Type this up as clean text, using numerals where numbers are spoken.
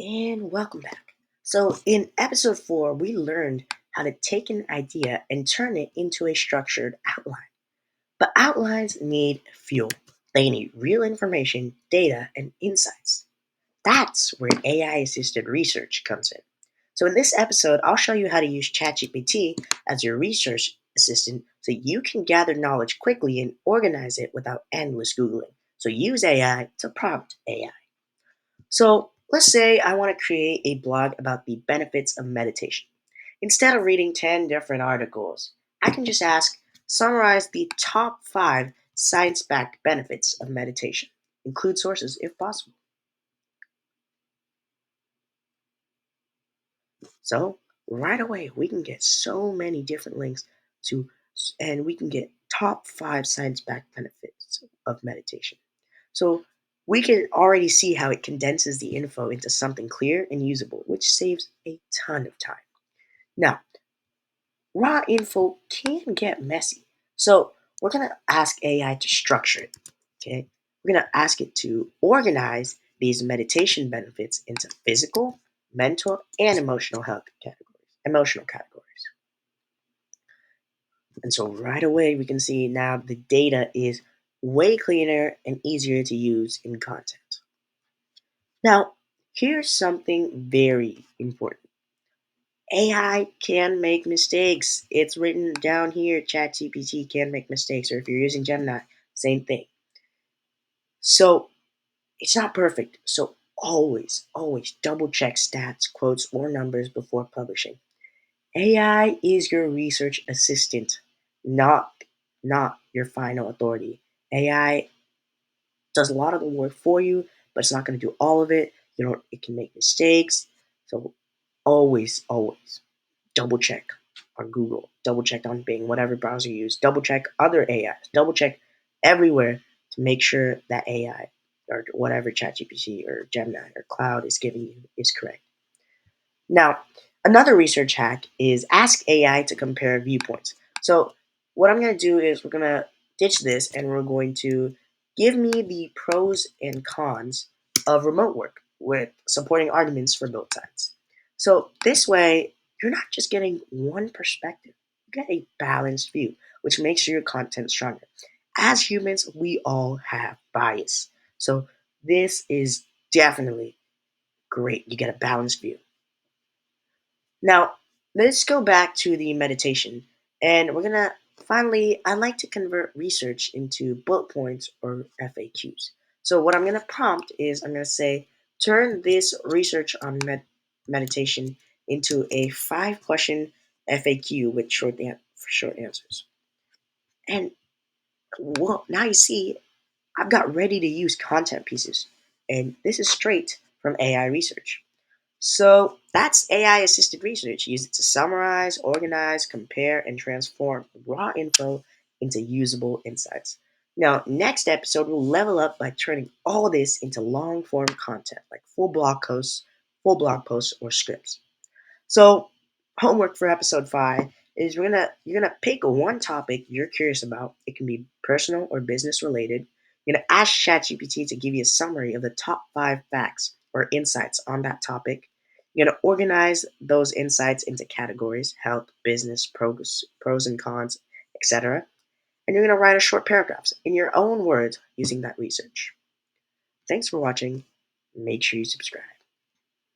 And welcome back. So, in episode 4, we learned how to take an idea and turn it into a structured outline. But outlines need fuel, they need real information, data, and insights. That's where AI assisted research comes in. So, in this episode, I'll show you how to use ChatGPT as your research assistant so you can gather knowledge quickly and organize it without endless Googling. So, use AI to prompt AI. So let's say I want to create a blog about the benefits of meditation. Instead of reading 10 different articles, I can just ask, summarize the top 5 science backed benefits of meditation. Include sources if possible. So right away, we can get so many different links to, and we can get top 5 science backed benefits of meditation. So we can already see how it condenses the info into something clear and usable, which saves a ton of time. Now, raw info can get messy. So we're going to ask AI to structure it. Okay. We're going to ask it to organize these meditation benefits into physical, mental, and emotional health categories, emotional categories. And so right away, we can see now the data is way cleaner and easier to use in content. Now, here's something very important. AI can make mistakes. It's written down here. ChatGPT can make mistakes, or if you're using Gemini, same thing. So it's not perfect. So always double check stats, quotes, or numbers before publishing. AI is your research assistant, not not your final authority. AI does a lot of the work for you, but it's not going to do all of it. It can make mistakes. So always double check on Google, double check on Bing, whatever browser you use, double check other AIs, double check everywhere to make sure that AI or whatever ChatGPT or Gemini or Cloud is giving you is correct. Now, another research hack is ask AI to compare viewpoints. So, what I'm going to do is we're going to ditch this and we're going to give me the pros and cons of remote work with supporting arguments for both sides. So, this way, you're not just getting one perspective, you get a balanced view, which makes your content stronger. As humans, we all have bias. So, this is definitely great. You get a balanced view. Now, let's go back to the meditation. And we're going to finally, I like to convert research into bullet points or FAQs. So, what I'm going to prompt is I'm going to say, turn this research on meditation into a 5 question FAQ with short answers. And well, now you see, I've got ready to use content pieces. And this is straight from AI research. So that's AI assisted research. Use it to summarize, organize, compare, and transform raw info into usable insights. Now, next episode, we'll level up by turning all this into long form content like full blog posts, or scripts. So, homework for episode 5 is you're gonna pick one topic you're curious about. It can be personal or business related. You're gonna ask ChatGPT to give you a summary of the top 5 facts or insights on that topic. You're gonna organize those insights into categories: health, business, pros and cons, etc. And you're gonna write a short paragraphs in your own words using that research. Thanks for watching. Make sure you subscribe.